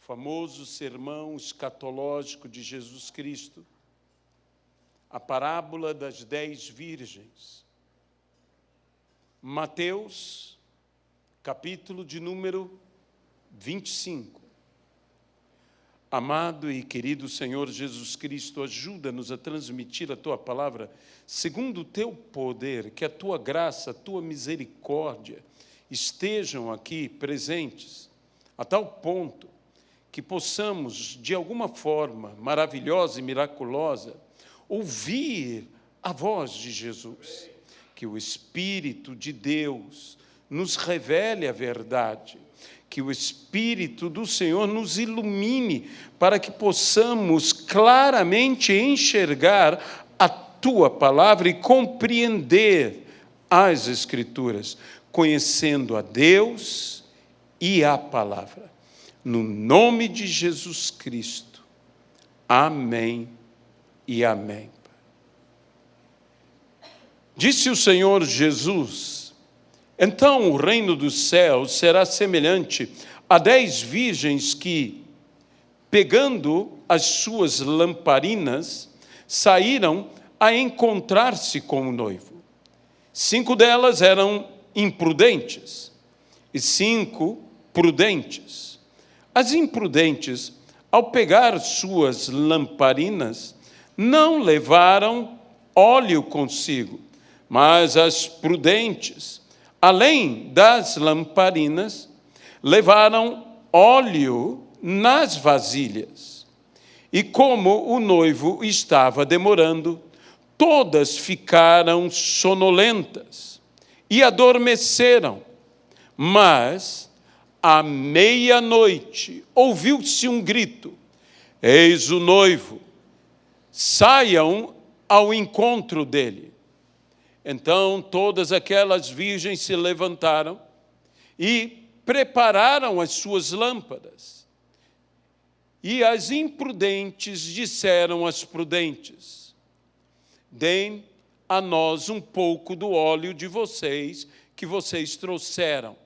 famoso sermão escatológico de Jesus Cristo, a parábola das 10 virgens. Mateus, capítulo de número 25. Amado e querido Senhor Jesus Cristo, ajuda-nos a transmitir a Tua palavra segundo o Teu poder, que a Tua graça, a Tua misericórdia estejam aqui presentes, a tal ponto que possamos, de alguma forma maravilhosa e miraculosa, ouvir a voz de Jesus, que o Espírito de Deus nos revele a verdade, que o Espírito do Senhor nos ilumine para que possamos claramente enxergar a Tua palavra e compreender as Escrituras, conhecendo a Deus e a palavra. No nome de Jesus Cristo. Amém e amém. Disse o Senhor Jesus: então o reino dos céus será semelhante a 10 virgens que, pegando as suas lamparinas, saíram a encontrar-se com o noivo. 5 delas eram imprudentes e 5 prudentes. As imprudentes, ao pegar suas lamparinas, não levaram óleo consigo, mas as prudentes, além das lamparinas, levaram óleo nas vasilhas. E como o noivo estava demorando, todas ficaram sonolentas e adormeceram. Mas, à meia-noite, ouviu-se um grito: eis o noivo, saiam ao encontro dele. Então todas aquelas virgens se levantaram e prepararam as suas lâmpadas. E as imprudentes disseram às prudentes: deem a nós um pouco do óleo de vocês, que vocês trouxeram,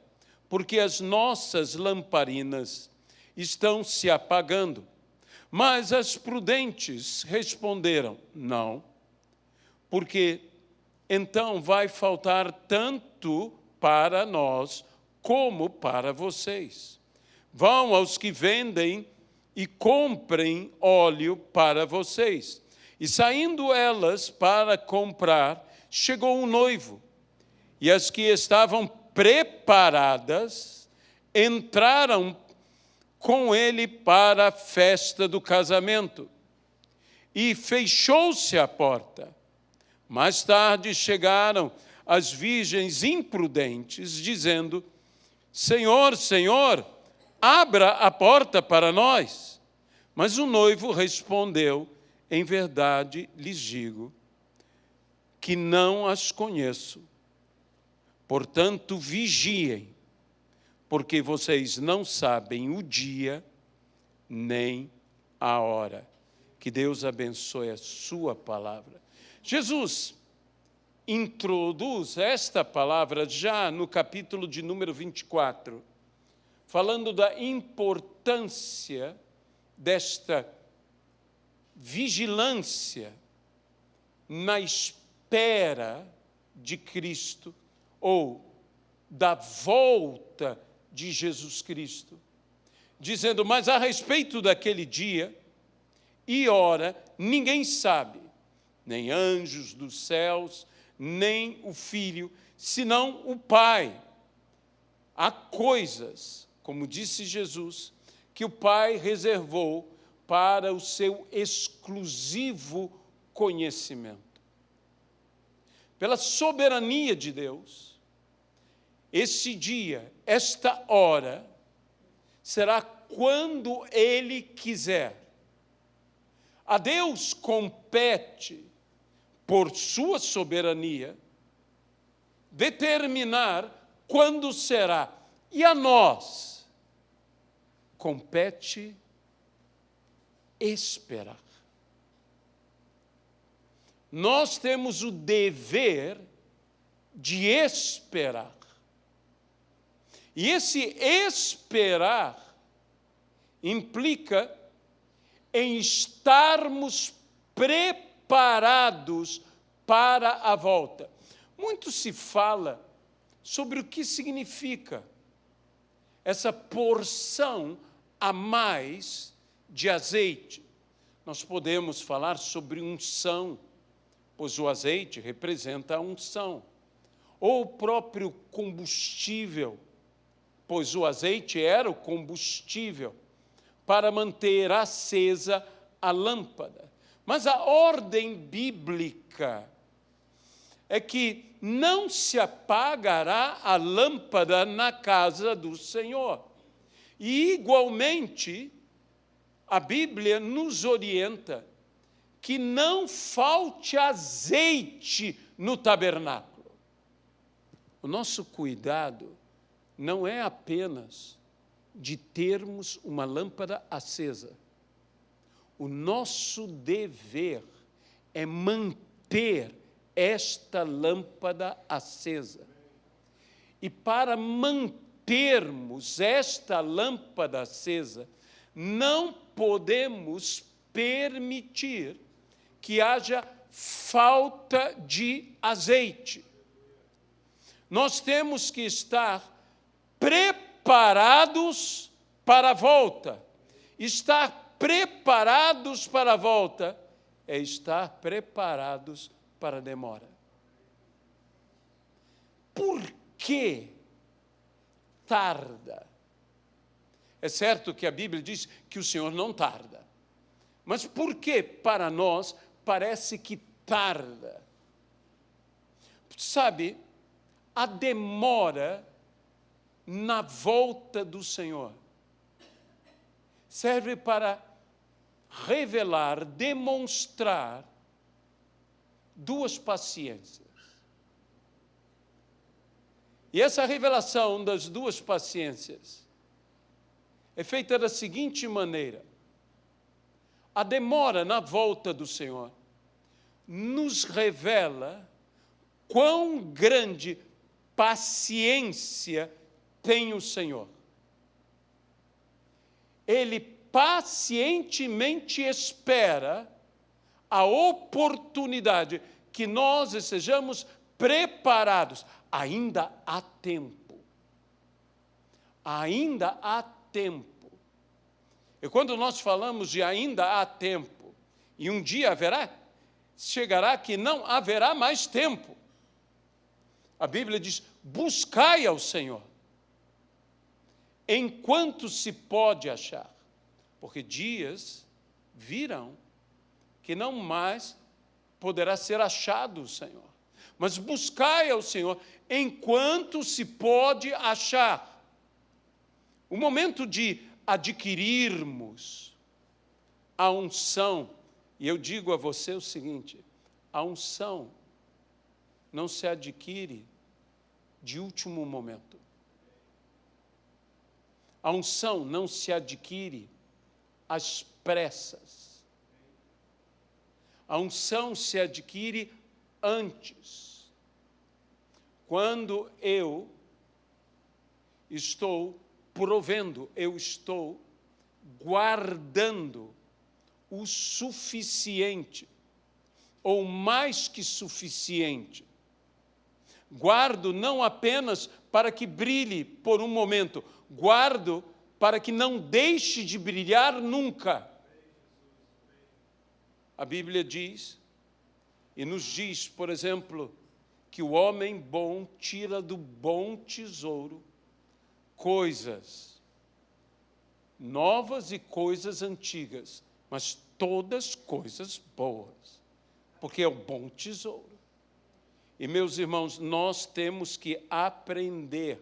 porque as nossas lamparinas estão se apagando. Mas as prudentes responderam: não, porque então vai faltar tanto para nós como para vocês. Vão aos que vendem e comprem óleo para vocês. E saindo elas para comprar, chegou um noivo, e as que estavam preparadas entraram com ele para a festa do casamento. E fechou-se a porta. Mais tarde chegaram as virgens imprudentes, dizendo: Senhor, Senhor, abra a porta para nós. Mas o noivo respondeu: em verdade lhes digo que não as conheço. Portanto, vigiem, porque vocês não sabem o dia nem a hora. Que Deus abençoe a sua palavra. Jesus introduz esta palavra já no capítulo de número 24, falando da importância desta vigilância na espera de Cristo, ou da volta de Jesus Cristo, dizendo: mas a respeito daquele dia e hora, ninguém sabe, nem anjos dos céus, nem o Filho, senão o Pai. Há coisas, como disse Jesus, que o Pai reservou para o seu exclusivo conhecimento. Pela soberania de Deus, esse dia, esta hora, será quando Ele quiser. A Deus compete, por sua soberania, determinar quando será. E a nós compete esperar. Nós temos o dever de esperar. E esse esperar implica em estarmos preparados para a volta. Muito se fala sobre o que significa essa porção a mais de azeite. Nós podemos falar sobre unção, pois o azeite representa a unção, ou o próprio combustível, pois o azeite era o combustível para manter acesa a lâmpada. Mas a ordem bíblica é que não se apagará a lâmpada na casa do Senhor. E, igualmente, a Bíblia nos orienta que não falte azeite no tabernáculo. O nosso cuidado não é apenas de termos uma lâmpada acesa. O nosso dever é manter esta lâmpada acesa. E para mantermos esta lâmpada acesa, não podemos permitir que haja falta de azeite. Nós temos que estar preparados para a volta. Estar preparados para a volta é estar preparados para a demora. Por que tarda? É certo que a Bíblia diz que o Senhor não tarda. Mas por que para nós parece que tarda? Sabe, a demora na volta do Senhor serve para revelar, demonstrar duas paciências. E essa revelação das duas paciências é feita da seguinte maneira: a demora na volta do Senhor nos revela quão grande paciência tem o Senhor. Ele pacientemente espera a oportunidade que nós estejamos preparados. Ainda há tempo. Ainda há tempo. E quando nós falamos de ainda há tempo, e um dia chegará que não haverá mais tempo. A Bíblia diz: buscai ao Senhor, enquanto se pode achar, porque dias virão que não mais poderá ser achado o Senhor. Mas buscai ao Senhor enquanto se pode achar. O momento de adquirirmos a unção, e eu digo a você o seguinte: a unção não se adquire de último momento. A unção não se adquire às pressas. A unção se adquire antes. Quando eu estou provendo, eu estou guardando o suficiente, ou mais que suficiente. Guardo não apenas para que brilhe por um momento, guardo para que não deixe de brilhar nunca. A Bíblia diz, e nos diz, por exemplo, que o homem bom tira do bom tesouro coisas novas e coisas antigas, mas todas coisas boas, porque é o bom tesouro. E, meus irmãos, nós temos que aprender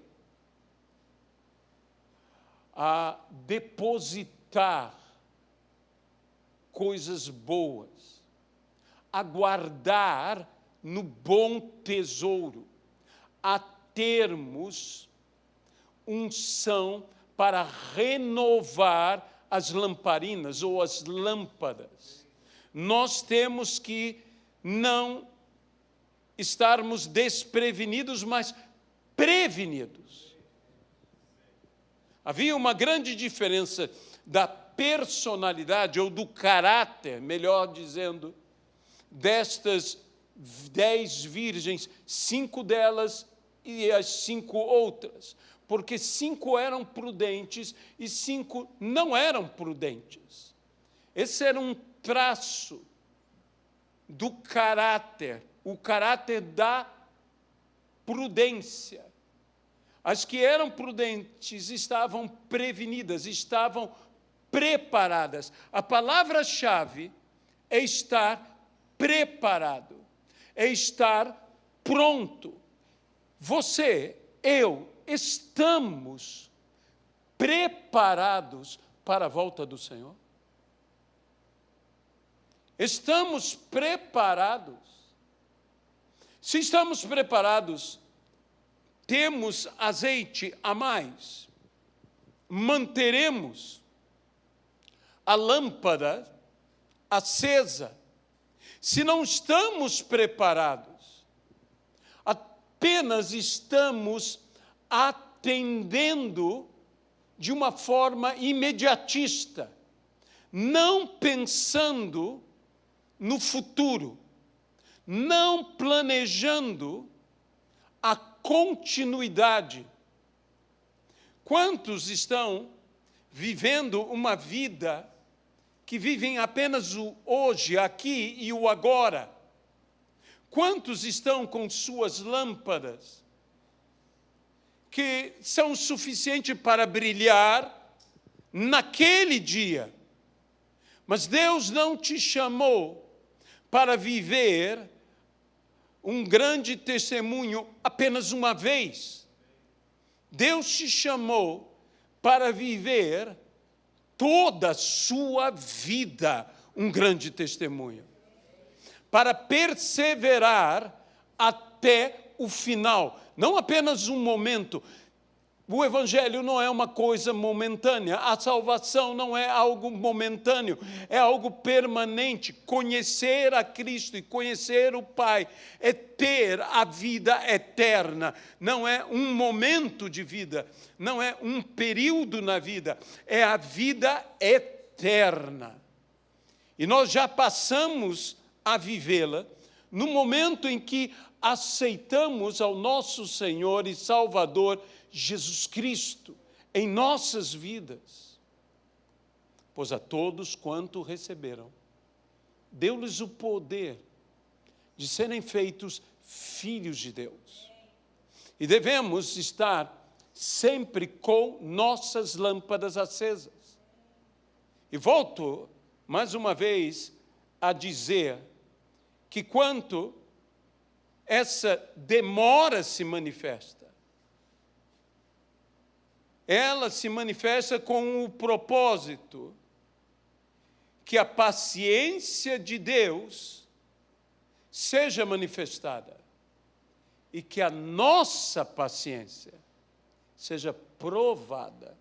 a depositar coisas boas, a guardar no bom tesouro, a termos unção para renovar as lamparinas ou as lâmpadas. Nós temos que não estarmos desprevenidos, mas prevenidos. Havia uma grande diferença da personalidade, ou do caráter, melhor dizendo, destas 10 virgens, 5 delas e as 5 outras, porque 5 eram prudentes e 5 não eram prudentes. Esse era um traço do caráter, o caráter da prudência. As que eram prudentes estavam prevenidas, estavam preparadas. A palavra-chave é estar preparado, é estar pronto. Você, eu, estamos preparados para a volta do Senhor? Estamos preparados? Se estamos preparados, temos azeite a mais, manteremos a lâmpada acesa. Se não estamos preparados, apenas estamos atendendo de uma forma imediatista, não pensando no futuro, não planejando a continuidade. Quantos estão vivendo uma vida que vivem apenas o hoje, aqui e o agora? Quantos estão com suas lâmpadas que são suficientes para brilhar naquele dia? Mas Deus não te chamou para viver um grande testemunho apenas uma vez. Deus te chamou para viver toda a sua vida um grande testemunho, para perseverar até o final, não apenas um momento. O Evangelho não é uma coisa momentânea, a salvação não é algo momentâneo, é algo permanente. Conhecer a Cristo e conhecer o Pai é ter a vida eterna, não é um momento de vida, não é um período na vida, é a vida eterna. E nós já passamos a vivê-la no momento em que aceitamos ao nosso Senhor e Salvador Jesus Cristo em nossas vidas. Pois a todos quanto receberam, deu-lhes o poder de serem feitos filhos de Deus. E devemos estar sempre com nossas lâmpadas acesas. E volto mais uma vez a dizer que quanto essa demora se manifesta, ela se manifesta com o propósito que a paciência de Deus seja manifestada e que a nossa paciência seja provada.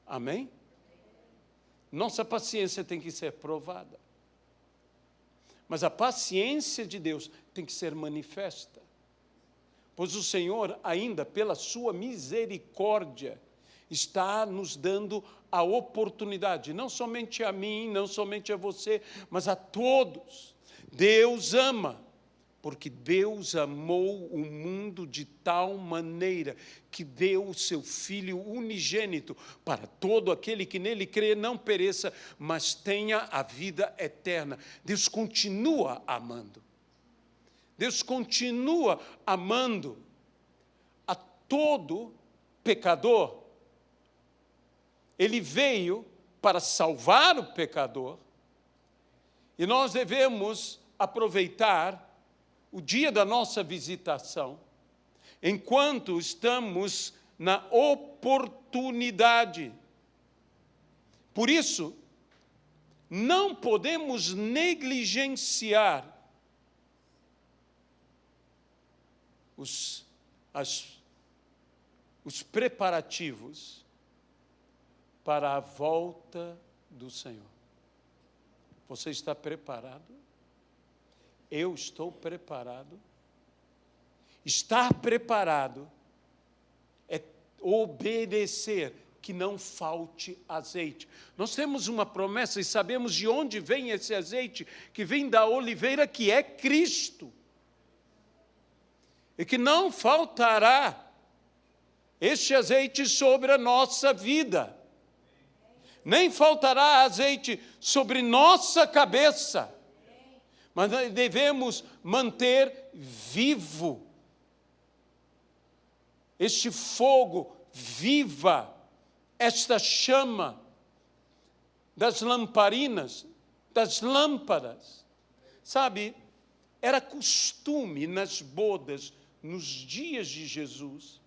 Amém? Nossa paciência tem que ser provada. Mas a paciência de Deus tem que ser manifesta. Pois o Senhor, ainda pela sua misericórdia, está nos dando a oportunidade, não somente a mim, não somente a você, mas a todos. Deus ama, porque Deus amou o mundo de tal maneira que deu o seu Filho unigênito para todo aquele que nele crê não pereça, mas tenha a vida eterna. Deus continua amando. Deus continua amando a todo pecador. Ele veio para salvar o pecador e nós devemos aproveitar o dia da nossa visitação enquanto estamos na oportunidade. Por isso, não podemos negligenciar os preparativos para a volta do Senhor. Você está preparado? Eu estou preparado. Estar preparado é obedecer que não falte azeite. Nós temos uma promessa e sabemos de onde vem esse azeite, que vem da oliveira, que é Cristo. E que não faltará este azeite sobre a nossa vida. Nem faltará azeite sobre nossa cabeça. Mas nós devemos manter vivo este fogo, viva esta chama das lamparinas, das lâmpadas. Sabe, era costume nas bodas, nos dias de Jesus,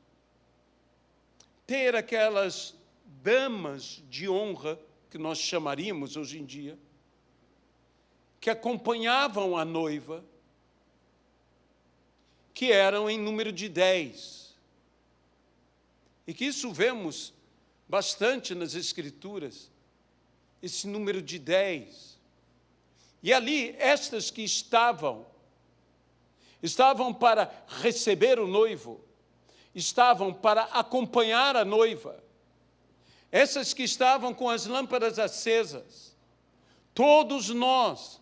ter aquelas damas de honra, que nós chamaríamos hoje em dia, que acompanhavam a noiva, que eram em número de 10. E que isso vemos bastante nas Escrituras, esse número de 10. E ali, estas que estavam para receber o noivo, estavam para acompanhar a noiva, essas que estavam com as lâmpadas acesas, todos nós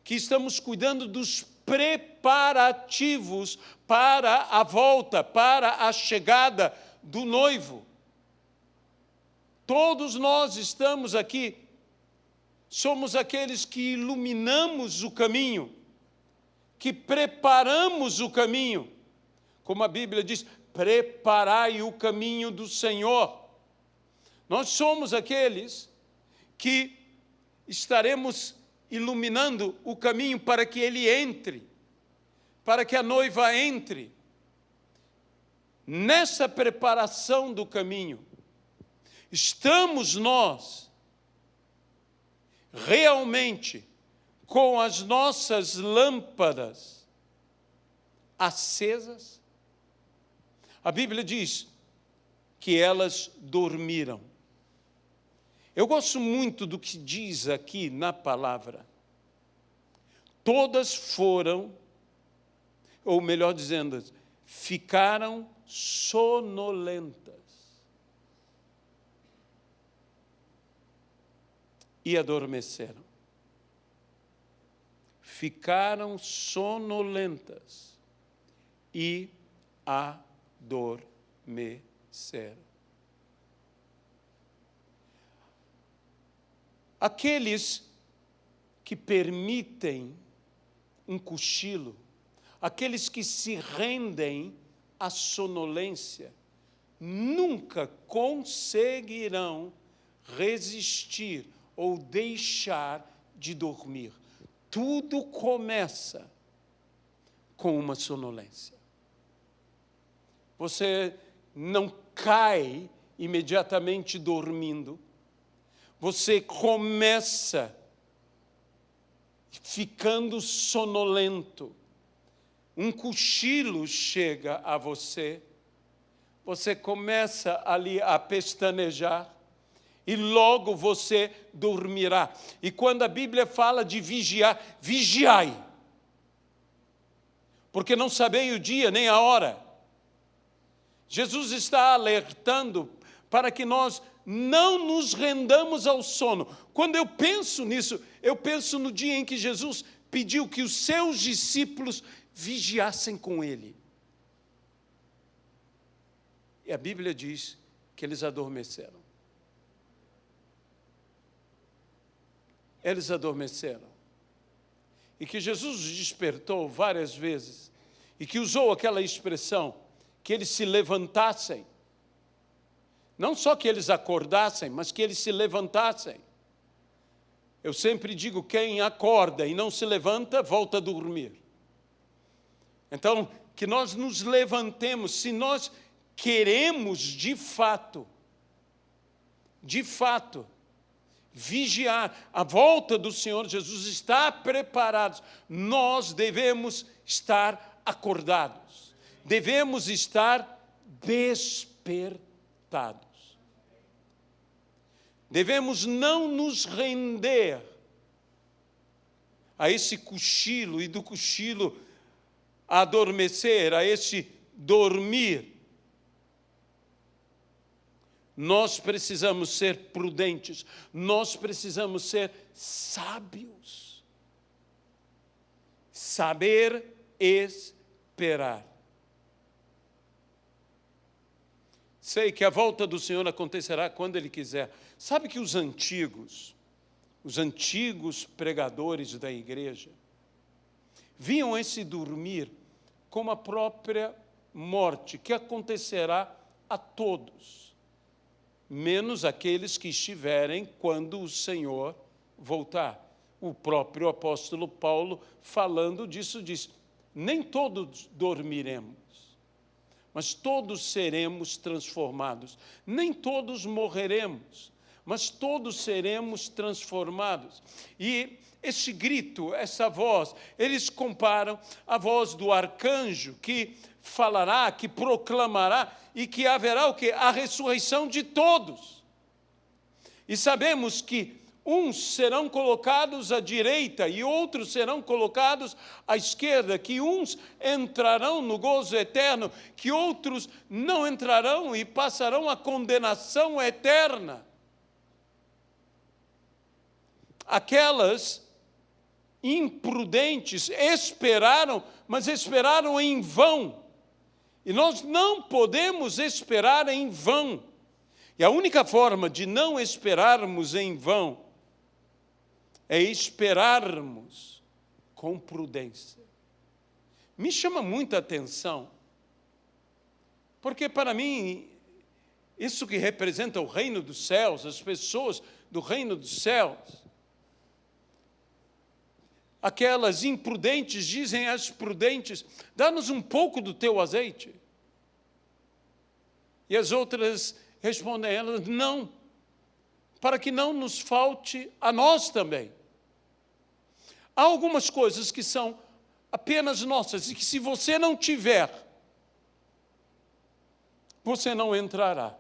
que estamos cuidando dos preparativos para a volta, para a chegada do noivo. Todos nós estamos aqui, somos aqueles que iluminamos o caminho, que preparamos o caminho. Como a Bíblia diz, preparai o caminho do Senhor. Nós somos aqueles que estaremos iluminando o caminho para que ele entre, para que a noiva entre. Nessa preparação do caminho, estamos nós realmente com as nossas lâmpadas acesas? A Bíblia diz que elas dormiram. Eu gosto muito do que diz aqui na palavra. Todas foram, ou melhor dizendo, ficaram sonolentas e adormeceram. Ficaram sonolentas e adormeceram. Aqueles que permitem um cochilo, aqueles que se rendem à sonolência, nunca conseguirão resistir ou deixar de dormir. Tudo começa com uma sonolência. Você não cai imediatamente dormindo. Você começa ficando sonolento. Um cochilo chega a você. Você começa ali a pestanejar. E logo você dormirá. E quando a Bíblia fala de vigiar, vigiai. Porque não sabeis o dia nem a hora. Jesus está alertando para que nós não nos rendamos ao sono. Quando eu penso nisso, eu penso no dia em que Jesus pediu que os seus discípulos vigiassem com ele. E a Bíblia diz que eles adormeceram. Eles adormeceram. E que Jesus os despertou várias vezes, e que usou aquela expressão, que eles se levantassem. Não só que eles acordassem, mas que eles se levantassem. Eu sempre digo, quem acorda e não se levanta, volta a dormir. Então, que nós nos levantemos, se nós queremos de fato, vigiar a volta do Senhor Jesus, estar preparados, nós devemos estar acordados, devemos estar despertados. Devemos não nos render a esse cochilo e do cochilo a adormecer, a esse dormir. nós precisamos ser prudentes, nós precisamos ser sábios. Saber esperar. Sei que a volta do Senhor acontecerá quando Ele quiser. Sabe que os antigos pregadores da igreja, viam esse dormir como a própria morte, que acontecerá a todos, menos aqueles que estiverem quando o Senhor voltar. O próprio apóstolo Paulo, falando disso, diz: nem todos dormiremos, mas todos seremos transformados. Nem todos morreremos, mas todos seremos transformados. E esse grito, essa voz, eles comparam a voz do arcanjo que falará, que proclamará, e que haverá o quê? A ressurreição de todos. E sabemos que uns serão colocados à direita e outros serão colocados à esquerda, que uns entrarão no gozo eterno, que outros não entrarão e passarão a condenação eterna. Aquelas imprudentes esperaram, mas esperaram em vão. E nós não podemos esperar em vão. E a única forma de não esperarmos em vão é esperarmos com prudência. Me chama muita atenção, porque para mim, isso que representa o reino dos céus, as pessoas do reino dos céus, aquelas imprudentes dizem às prudentes: dá-nos um pouco do teu azeite. E as outras respondem a elas: não, para que não nos falte a nós também. Há algumas coisas que são apenas nossas e que, se você não tiver, você não entrará.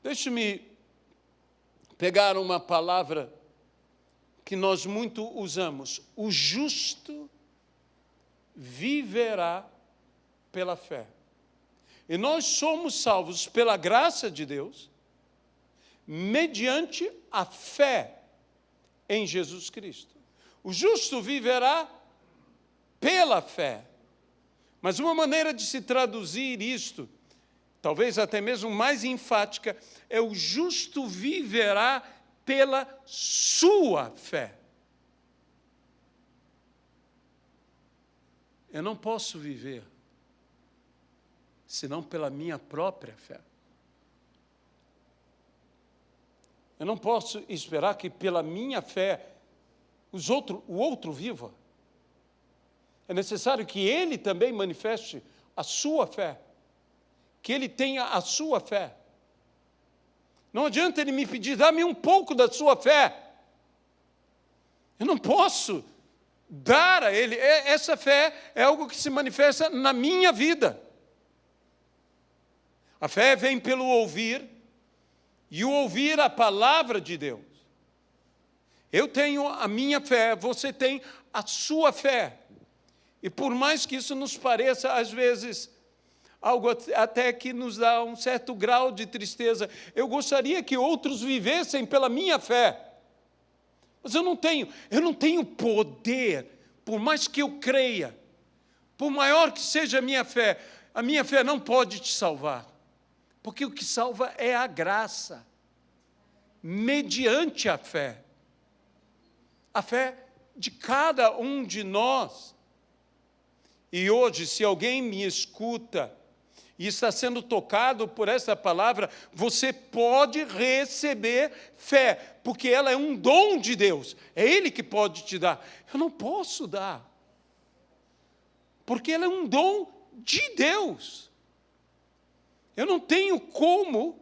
Deixe-me pegar uma palavra que nós muito usamos: o justo viverá pela fé. E nós somos salvos pela graça de Deus, mediante a fé em Jesus Cristo. O justo viverá pela fé. Mas uma maneira de se traduzir isto, talvez até mesmo mais enfática, é: o justo viverá pela sua fé. Eu não posso viver senão pela minha própria fé. Eu não posso esperar que pela minha fé o outro viva. É necessário que ele também manifeste a sua fé, que ele tenha a sua fé. Não adianta ele me pedir: dá-me um pouco da sua fé. Eu não posso dar a ele. Essa fé é algo que se manifesta na minha vida. A fé vem pelo ouvir, e o ouvir a palavra de Deus. Eu tenho a minha fé, você tem a sua fé. E por mais que isso nos pareça, às vezes, algo até que nos dá um certo grau de tristeza, eu gostaria que outros vivessem pela minha fé. Mas eu não tenho poder, por mais que eu creia, por maior que seja a minha fé não pode te salvar. Porque o que salva é a graça, mediante a fé de cada um de nós. E hoje, se alguém me escuta e está sendo tocado por essa palavra, você pode receber fé, porque ela é um dom de Deus, é Ele que pode te dar. Eu não posso dar, porque ela é um dom de Deus. Eu não tenho como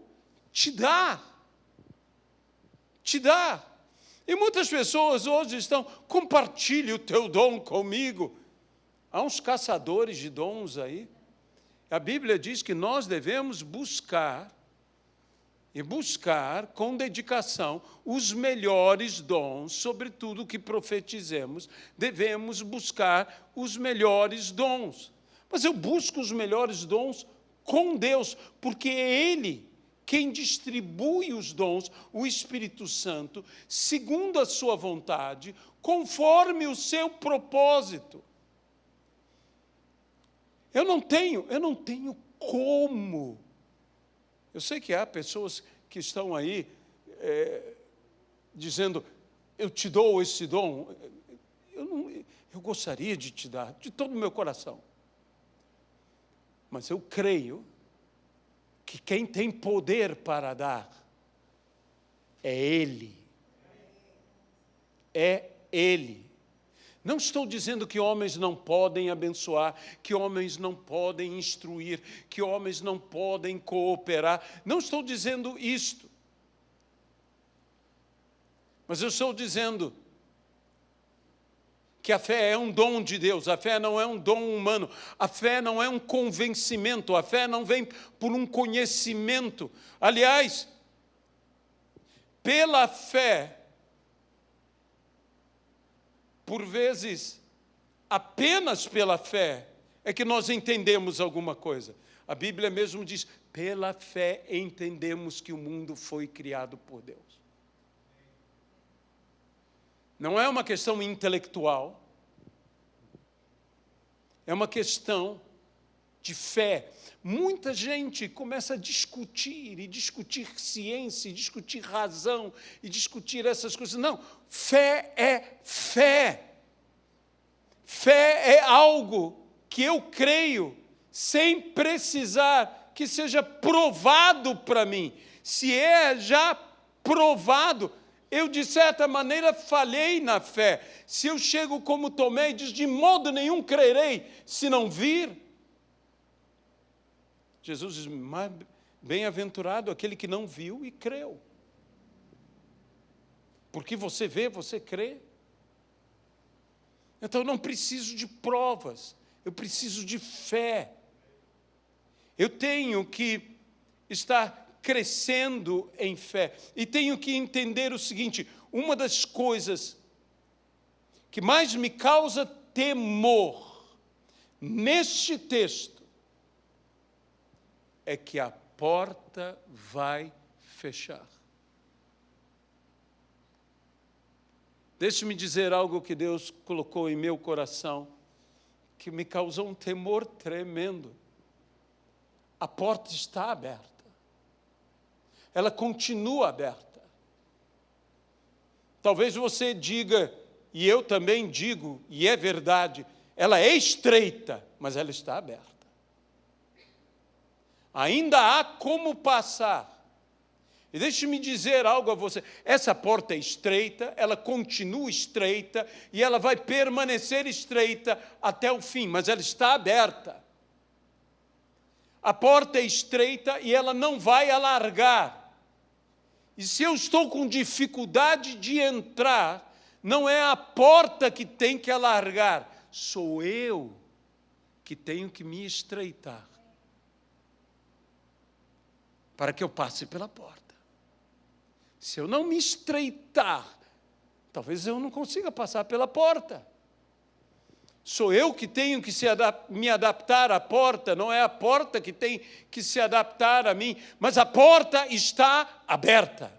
te dar. E muitas pessoas hoje estão: compartilhe o teu dom comigo. Há uns caçadores de dons aí. A Bíblia diz que nós devemos buscar com dedicação os melhores dons, sobretudo o que profetizemos, devemos buscar os melhores dons. Mas eu busco os melhores dons com Deus, porque é Ele quem distribui os dons, o Espírito Santo, segundo a sua vontade, conforme o seu propósito. Eu não tenho como. Eu sei que há pessoas que estão aí dizendo, eu te dou esse dom. Eu gostaria de te dar, de todo o meu coração. Mas eu creio que quem tem poder para dar é Ele. É Ele. Não estou dizendo que homens não podem abençoar, que homens não podem instruir, que homens não podem cooperar. Não estou dizendo isto. Mas eu estou dizendo que a fé é um dom de Deus, a fé não é um dom humano, a fé não é um convencimento, a fé não vem por um conhecimento. Aliás, pela fé, por vezes, apenas pela fé, é que nós entendemos alguma coisa. A Bíblia mesmo diz, pela fé entendemos que o mundo foi criado por Deus. Não é uma questão intelectual, é uma questão de fé. Muita gente começa a discutir, e discutir ciência, e discutir razão, e discutir essas coisas. Não, fé é fé. Fé é algo que eu creio, sem precisar que seja provado para mim. Se é já provado, eu, de certa maneira, falhei na fé. Se eu chego como Tomé e diz, de modo nenhum crerei, se não vir. Jesus diz, mas bem-aventurado aquele que não viu e creu. Porque você vê, você crê. Então, eu não preciso de provas, eu preciso de fé. Eu tenho que estar crescendo em fé. E tenho que entender o seguinte, uma das coisas que mais me causa temor neste texto é que a porta vai fechar. Deixe-me dizer algo que Deus colocou em meu coração, que me causou um temor tremendo. A porta está aberta. Ela continua aberta. Talvez você diga, e eu também digo, e é verdade, ela é estreita, mas ela está aberta. Ainda há como passar. E deixe-me dizer algo a você, essa porta é estreita, ela continua estreita, e ela vai permanecer estreita até o fim, mas ela está aberta. A porta é estreita e ela não vai alargar. E se eu estou com dificuldade de entrar, não é a porta que tem que alargar, sou eu que tenho que me estreitar para que eu passe pela porta. Se eu não me estreitar, talvez eu não consiga passar pela porta. Sou eu que tenho que me adaptar à porta, não é a porta que tem que se adaptar a mim, mas a porta está aberta.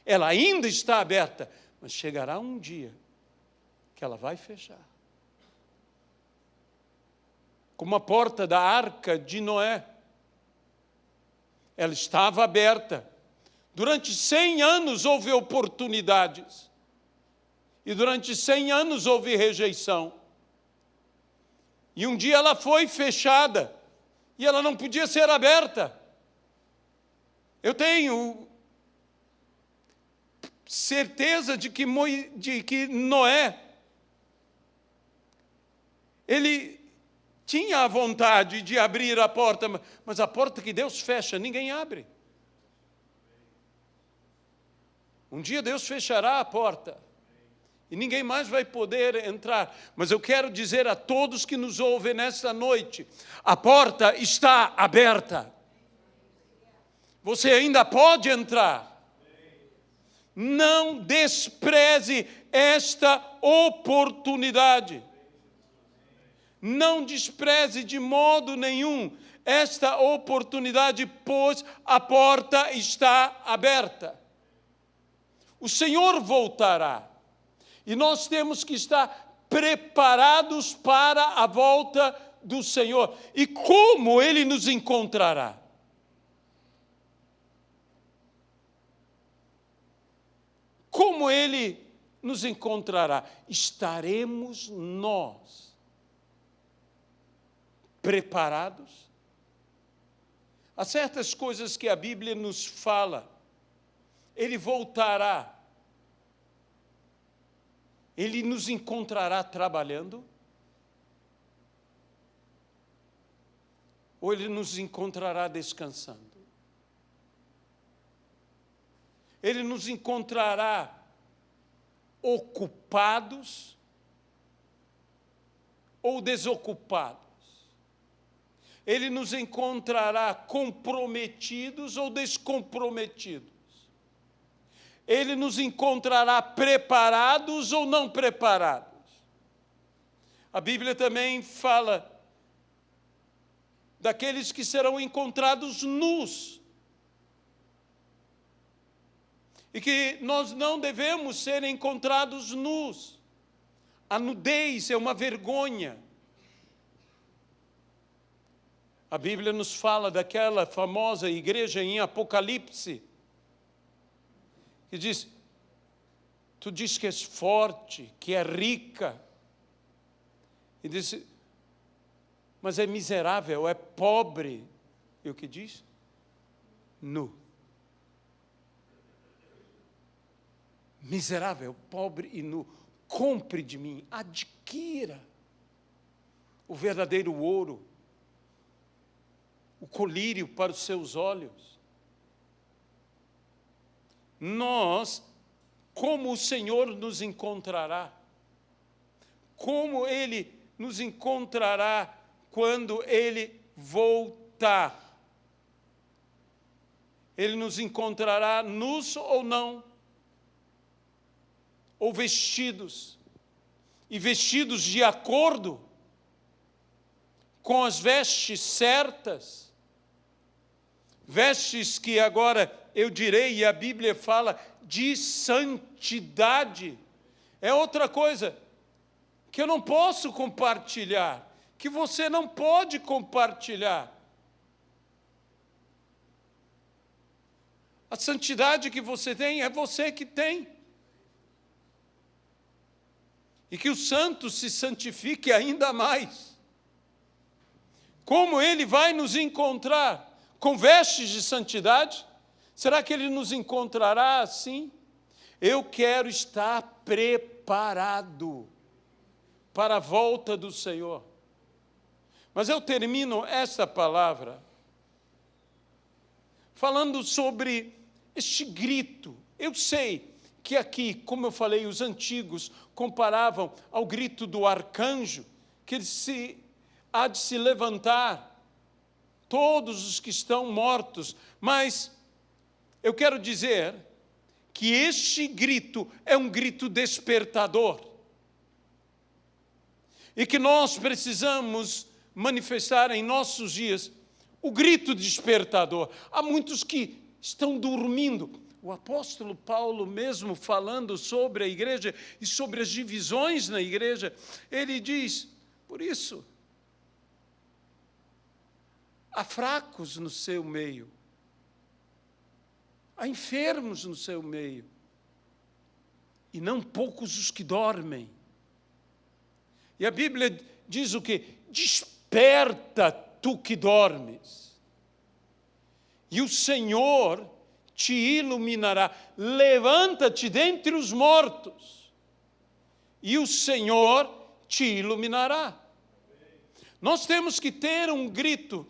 Ela ainda está aberta, mas chegará um dia que ela vai fechar. Como a porta da arca de Noé. Ela estava aberta. Durante 100 anos houve oportunidades. E durante 100 anos houve rejeição. E um dia ela foi fechada. E ela não podia ser aberta. Eu tenho certeza de que Noé, ele tinha a vontade de abrir a porta, mas a porta que Deus fecha, ninguém abre. Um dia Deus fechará a porta. E ninguém mais vai poder entrar. Mas eu quero dizer a todos que nos ouvem nesta noite, a porta está aberta. Você ainda pode entrar. Não despreze esta oportunidade. Não despreze de modo nenhum esta oportunidade, pois a porta está aberta. O Senhor voltará. E nós temos que estar preparados para a volta do Senhor. E como Ele nos encontrará? Como Ele nos encontrará? Estaremos nós preparados? Há certas coisas que a Bíblia nos fala. Ele voltará. Ele nos encontrará trabalhando? Ou Ele nos encontrará descansando? Ele nos encontrará ocupados ou desocupados? Ele nos encontrará comprometidos ou descomprometidos? Ele nos encontrará preparados ou não preparados? A Bíblia também fala daqueles que serão encontrados nus. E que nós não devemos ser encontrados nus. A nudez é uma vergonha. A Bíblia nos fala daquela famosa igreja em Apocalipse, que diz, tu diz que és forte, que é rica. E diz, mas é miserável, é pobre. E o que diz? Nu. Miserável, pobre e nu. Compre de mim, adquira o verdadeiro ouro, o colírio para os seus olhos. Nós, como o Senhor nos encontrará? Como Ele nos encontrará quando Ele voltar? Ele nos encontrará nus ou não? Ou vestidos? E vestidos de acordo com as vestes certas? Vestes que agora eu direi, e a Bíblia fala de santidade. É outra coisa que eu não posso compartilhar, que você não pode compartilhar. A santidade que você tem é você que tem. E que o santo se santifique ainda mais. Como Ele vai nos encontrar? Com vestes de santidade? Será que Ele nos encontrará assim? Eu quero estar preparado para a volta do Senhor. Mas eu termino esta palavra falando sobre este grito. Eu sei que aqui, como eu falei, os antigos comparavam ao grito do arcanjo, que ele há de se levantar todos os que estão mortos, mas eu quero dizer que este grito é um grito despertador e que nós precisamos manifestar em nossos dias o grito despertador. Há muitos que estão dormindo. O apóstolo Paulo, mesmo falando sobre a igreja e sobre as divisões na igreja, ele diz, por isso, há fracos no seu meio, há enfermos no seu meio, e não poucos os que dormem. E a Bíblia diz o quê? Desperta, tu que dormes, e o Senhor te iluminará. Levanta-te dentre os mortos, e o Senhor te iluminará. Nós temos que ter um grito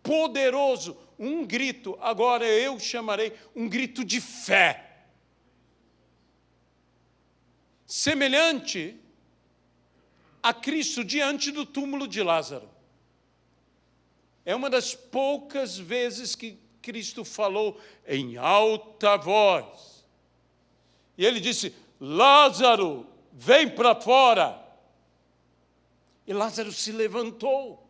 poderoso, um grito, agora eu chamarei um grito de fé, semelhante a Cristo diante do túmulo de Lázaro. É uma das poucas vezes que Cristo falou em alta voz. E ele disse, Lázaro, vem para fora. E Lázaro se levantou.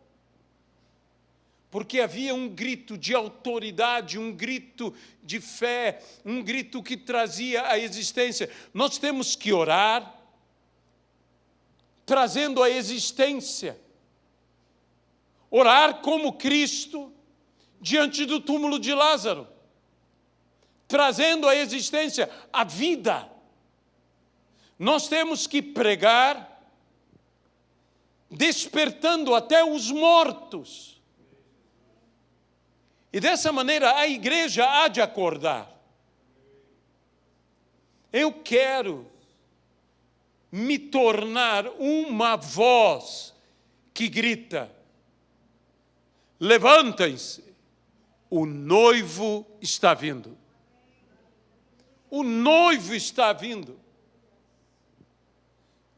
porque havia um grito de autoridade, um grito de fé, um grito que trazia a existência. Nós temos que orar, trazendo a existência. Orar como Cristo, diante do túmulo de Lázaro, trazendo a existência, a vida. Nós temos que pregar, despertando até os mortos. E dessa maneira a igreja há de acordar. Eu quero me tornar uma voz que grita: levantem-se, o noivo está vindo. O noivo está vindo.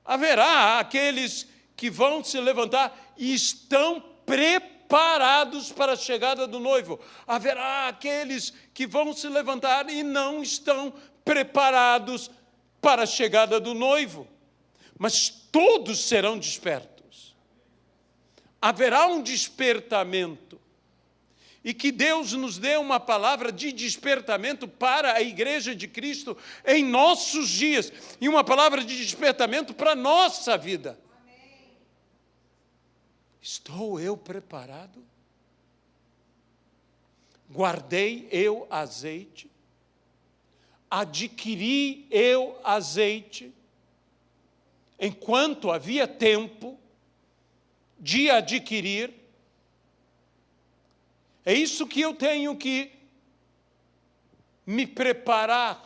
Haverá aqueles que vão se levantar e estão preparados para a chegada do noivo. Haverá aqueles que vão se levantar e não estão preparados para a chegada do noivo. Mas todos serão despertos. Haverá um despertamento. E que Deus nos dê uma palavra de despertamento para a igreja de Cristo em nossos dias. E uma palavra de despertamento para a nossa vida. Amém. Estou eu preparado? Guardei eu azeite? Adquiri eu azeite? Enquanto havia tempo de adquirir? É isso que eu tenho que me preparar.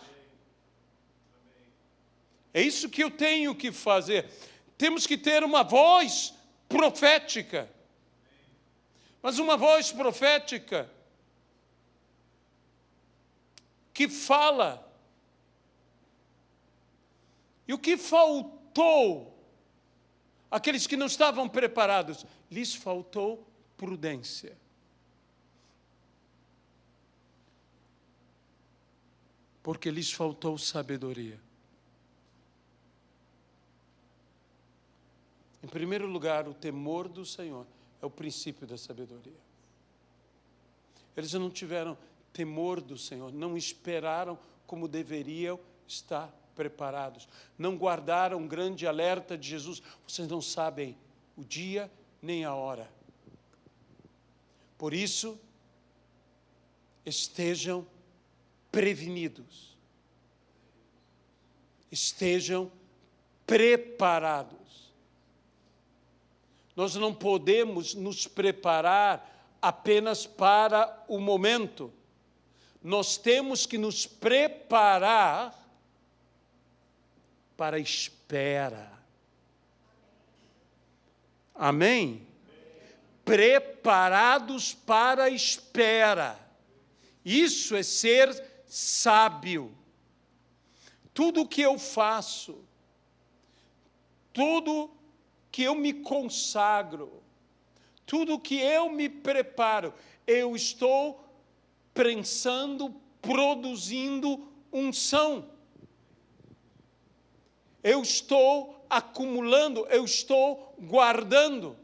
É isso que eu tenho que fazer. Temos que ter uma voz profética. Mas uma voz profética que fala. E o que faltou àqueles que não estavam preparados? Lhes faltou prudência. Porque lhes faltou sabedoria. Em primeiro lugar, o temor do Senhor é o princípio da sabedoria. Eles não tiveram temor do Senhor, não esperaram como deveriam estar preparados. Não guardaram um grande alerta de Jesus. Vocês não sabem o dia nem a hora. Por isso, estejam prevenidos. Estejam preparados. Nós não podemos nos preparar apenas para o momento. Nós temos que nos preparar para a espera. Amém? Preparados para a espera. Isso é ser sábio. Tudo o que eu faço, tudo que eu me consagro, tudo que eu me preparo, eu estou prensando, produzindo unção. Eu estou acumulando, eu estou guardando.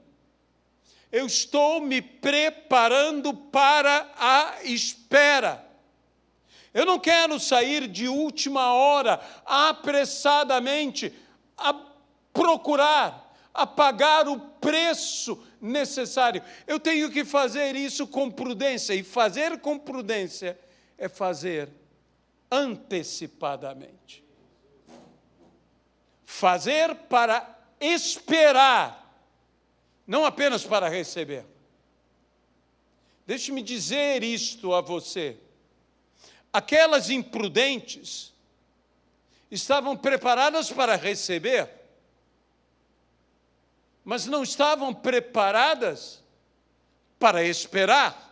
Eu estou me preparando para a espera. Eu não quero sair de última hora, apressadamente, a procurar, a pagar o preço necessário. Eu tenho que fazer isso com prudência, e fazer com prudência é fazer antecipadamente. Fazer para esperar, não apenas para receber. Deixe-me dizer isto a você. Aquelas imprudentes estavam preparadas para receber, mas não estavam preparadas para esperar.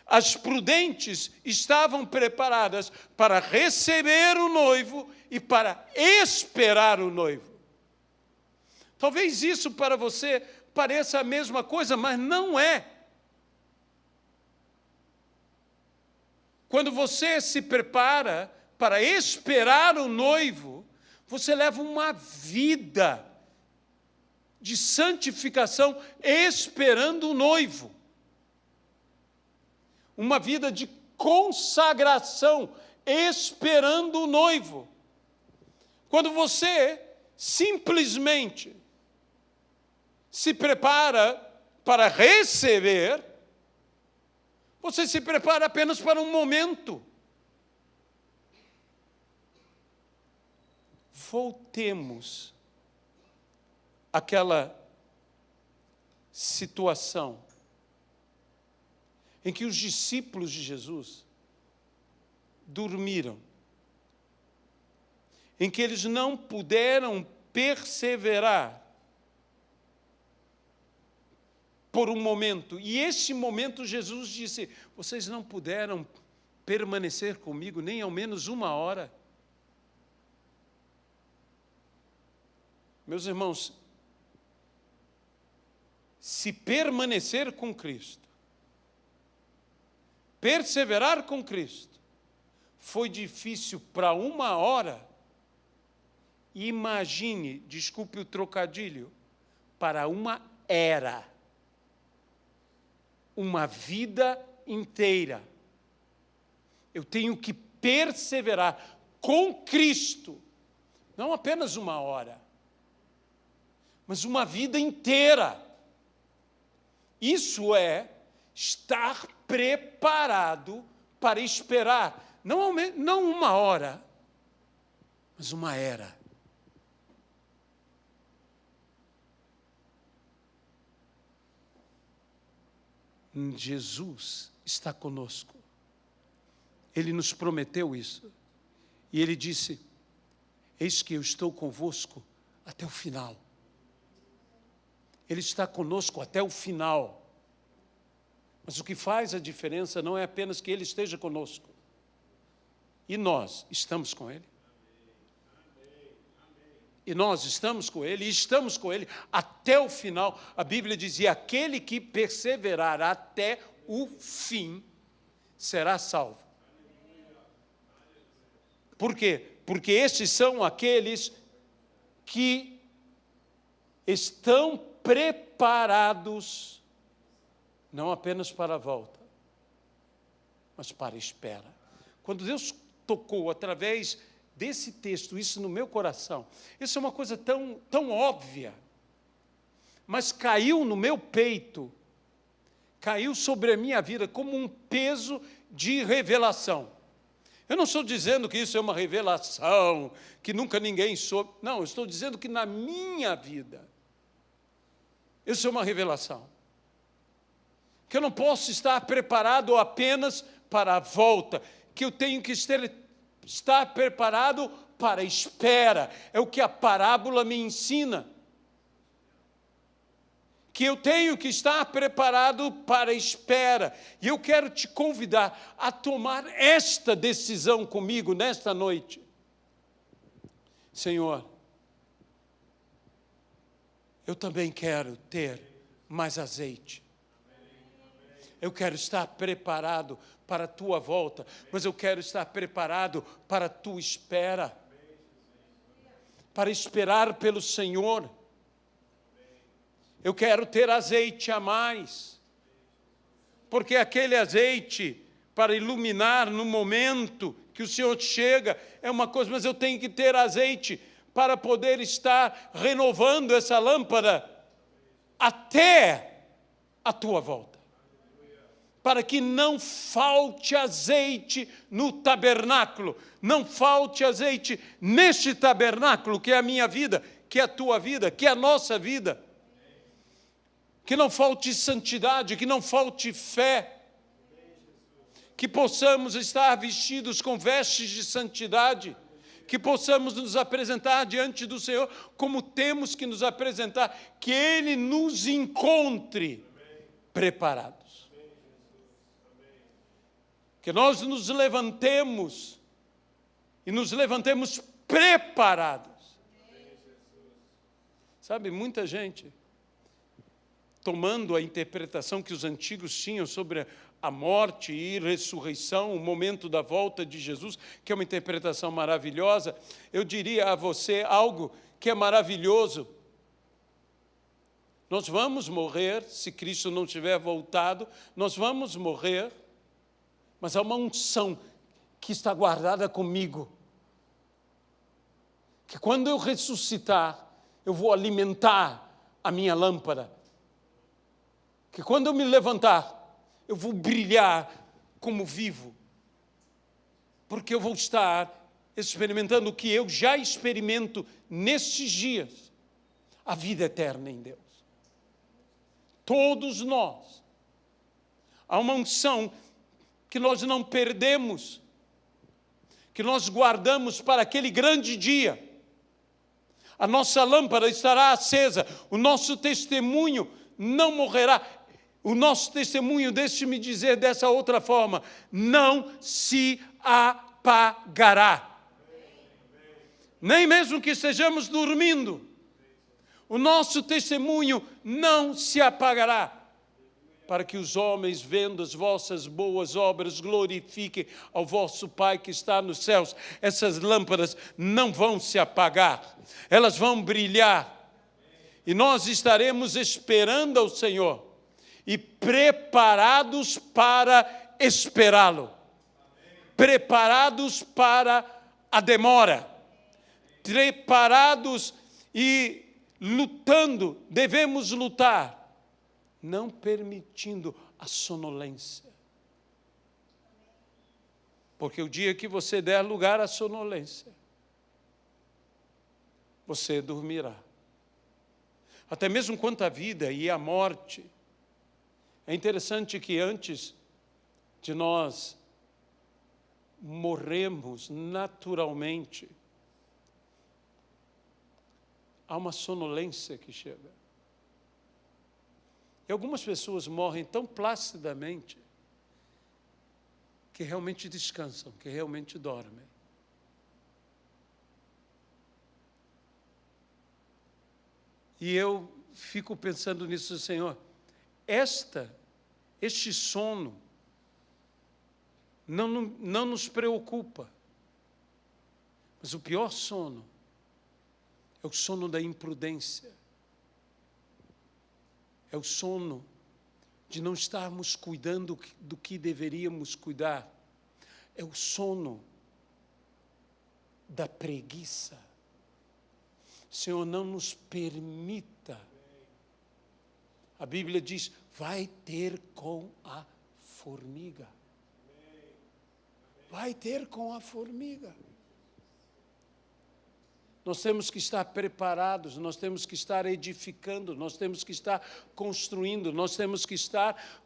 As prudentes estavam preparadas para receber o noivo e para esperar o noivo. Talvez isso para você pareça a mesma coisa, mas não é. Quando você se prepara para esperar o noivo, você leva uma vida de santificação esperando o noivo. uma vida de consagração, esperando o noivo. Quando você simplesmente se prepara para receber, você se prepara apenas para um momento. Voltemos àquela situação em que os discípulos de Jesus dormiram, em que eles não puderam perseverar por um momento. E esse momento Jesus disse: vocês não puderam permanecer comigo nem ao menos uma hora. Meus irmãos, se permanecer com Cristo, perseverar com Cristo, foi difícil para uma hora, imagine, desculpe o trocadilho, para uma era, uma vida inteira. Eu tenho que perseverar com Cristo, não apenas uma hora, mas uma vida inteira. Isso é estar preparado para esperar, não uma hora, mas uma era. Jesus está conosco. Ele nos prometeu isso. E Ele disse: eis que eu estou convosco até o final. Ele está conosco até o final. Mas o que faz a diferença não é apenas que Ele esteja conosco. E nós estamos com Ele. E nós estamos com Ele, e estamos com Ele até o final. A Bíblia dizia: aquele que perseverar até o fim será salvo. Por quê? Porque esses são aqueles que estão preparados, não apenas para a volta, mas para a espera. Quando Deus tocou através desse texto isso no meu coração, isso é uma coisa tão óbvia, mas caiu no meu peito, caiu sobre a minha vida como um peso de revelação. Eu não estou dizendo que isso é uma revelação, que nunca ninguém soube. Não, eu estou dizendo que na minha vida, isso é uma revelação. Que eu não posso estar preparado apenas para a volta, que eu tenho que estar preparado para a espera. É o que a parábola me ensina. Que eu tenho que estar preparado para a espera. E eu quero te convidar a tomar esta decisão comigo nesta noite. Senhor, eu também quero ter mais azeite. Eu quero estar preparado para a tua volta, mas eu quero estar preparado para a tua espera. Para esperar pelo Senhor. Eu quero ter azeite a mais, porque aquele azeite para iluminar no momento que o Senhor chega é uma coisa, mas eu tenho que ter azeite para poder estar renovando essa lâmpada até a tua volta, para que não falte azeite no tabernáculo, não falte azeite neste tabernáculo que é a minha vida, que é a tua vida, que é a nossa vida. Que não falte santidade, que não falte fé, que possamos estar vestidos com vestes de santidade, que possamos nos apresentar diante do Senhor como temos que nos apresentar, que Ele nos encontre preparados. Que nós nos levantemos e nos levantemos preparados. Sabe, muita gente tomando a interpretação que os antigos tinham sobre a morte e ressurreição, o momento da volta de Jesus, que é uma interpretação maravilhosa, eu diria a você algo que é maravilhoso. Nós vamos morrer, se Cristo não tiver voltado, nós vamos morrer, mas há uma unção que está guardada comigo, que quando eu ressuscitar, eu vou alimentar a minha lâmpada, que quando eu me levantar, eu vou brilhar como vivo, porque eu vou estar experimentando o que eu já experimento nestes dias, a vida eterna em Deus. Todos nós, há uma unção que nós não perdemos, que nós guardamos para aquele grande dia. A nossa lâmpada estará acesa, o nosso testemunho não morrerá. O nosso testemunho, deixe-me dizer dessa outra forma, não se apagará. Nem mesmo que estejamos dormindo, o nosso testemunho não se apagará, para que os homens, vendo as vossas boas obras, glorifiquem ao vosso Pai que está nos céus. Essas lâmpadas não vão se apagar, elas vão brilhar. E nós estaremos esperando ao Senhor e preparados para esperá-lo. Preparados para a demora. Preparados e lutando, devemos lutar, não permitindo a sonolência. Porque o dia que você der lugar à sonolência, você dormirá. Até mesmo quanto à vida e à morte. É interessante que antes de nós morrermos naturalmente, há uma sonolência que chega. E algumas pessoas morrem tão placidamente que realmente descansam, que realmente dormem. E eu fico pensando nisso, Senhor, este sono não nos preocupa, mas o pior sono é o sono da imprudência. É o sono de não estarmos cuidando do que deveríamos cuidar. É o sono da preguiça. Senhor, não nos permita. A Bíblia diz, vai ter com a formiga. Vai ter com a formiga. Nós temos que estar preparados, nós temos que estar edificando, nós temos que estar construindo, nós temos que estar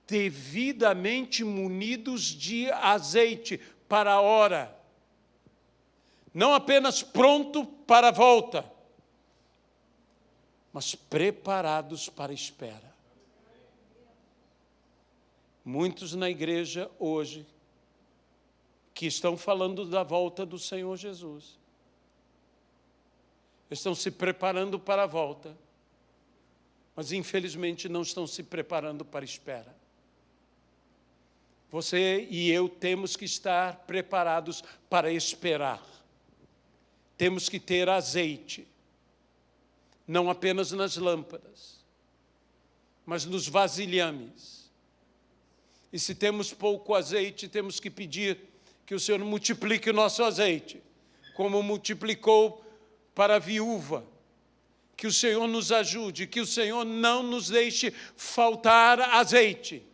devidamente munidos de azeite para a hora. Não apenas pronto para a volta, mas preparados para a espera. Muitos na igreja hoje que estão falando da volta do Senhor Jesus. Estão se preparando para a volta, mas infelizmente não estão se preparando para a espera. Você e eu temos que estar preparados para esperar. Temos que ter azeite, não apenas nas lâmpadas, mas nos vasilhames. E se temos pouco azeite, temos que pedir que o Senhor multiplique o nosso azeite, como multiplicou para a viúva. Que o Senhor nos ajude, que o Senhor não nos deixe faltar azeite,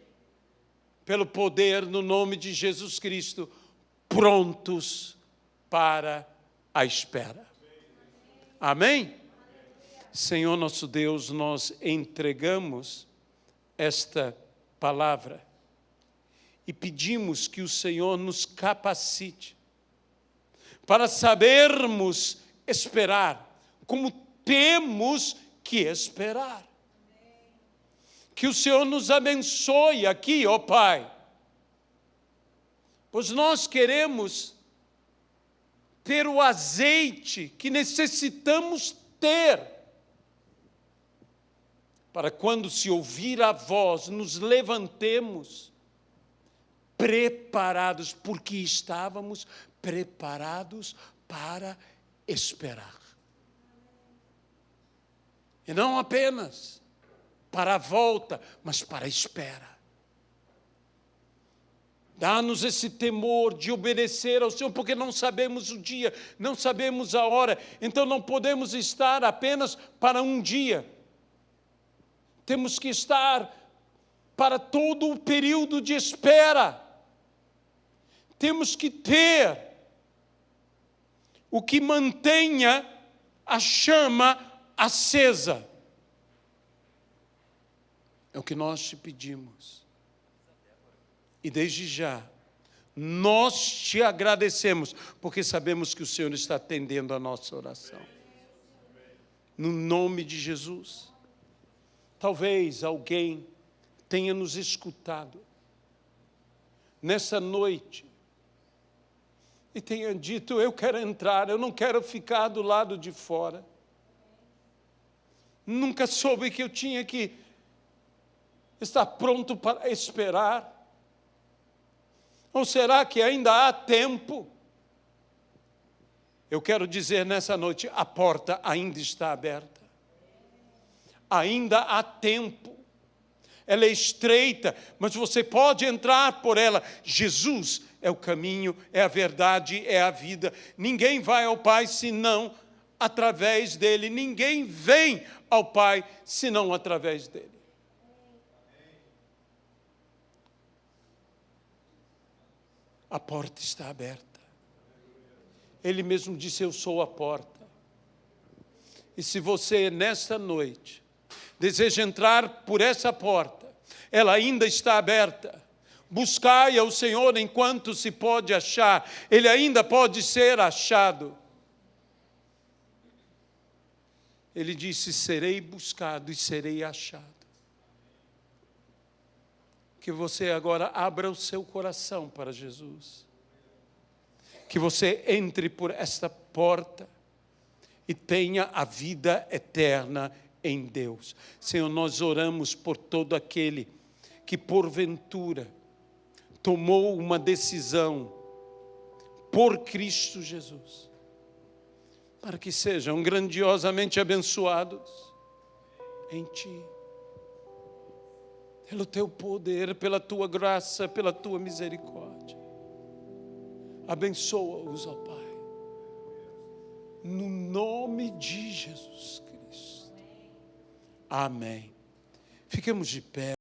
pelo poder no nome de Jesus Cristo, prontos para a espera. Amém? Senhor nosso Deus, nós entregamos esta palavra e pedimos que o Senhor nos capacite para sabermos esperar, como temos que esperar. Que o Senhor nos abençoe aqui, ó Pai, pois nós queremos ter o azeite que necessitamos ter, para quando se ouvir a voz, nos levantemos preparados, porque estávamos preparados para esperar. E não apenas para a volta, mas para a espera. Dá-nos esse temor de obedecer ao Senhor, porque não sabemos o dia, não sabemos a hora. Então não podemos estar apenas para um dia. Temos que estar para todo o período de espera. Temos que ter o que mantenha a chama acesa. É o que nós te pedimos. E desde já, nós te agradecemos, porque sabemos que o Senhor está atendendo a nossa oração. No nome de Jesus. Talvez alguém tenha nos escutado nessa noite e tenha dito: eu quero entrar, eu não quero ficar do lado de fora. Nunca soube que eu tinha que estar pronto para esperar. Ou será que ainda há tempo? Eu quero dizer nessa noite, a porta ainda está aberta. Ainda há tempo. Ela é estreita, mas você pode entrar por ela. Jesus é o caminho, é a verdade, é a vida. Ninguém vai ao Pai senão através dele. Ninguém vem ao Pai senão através dele. A porta está aberta. Ele mesmo disse: eu sou a porta. E se você, nesta noite, deseja entrar por essa porta, ela ainda está aberta. Buscai ao Senhor enquanto se pode achar. Ele ainda pode ser achado. Ele disse: serei buscado e serei achado. Que você agora abra o seu coração para Jesus. Que você entre por esta porta e tenha a vida eterna em Deus. Senhor, nós oramos por todo aquele que porventura tomou uma decisão por Cristo Jesus, para que sejam grandiosamente abençoados em Ti. Pelo Teu poder, pela Tua graça, pela Tua misericórdia. Abençoa-os, ó Pai. No nome de Jesus Cristo. Amém. Fiquemos de pé.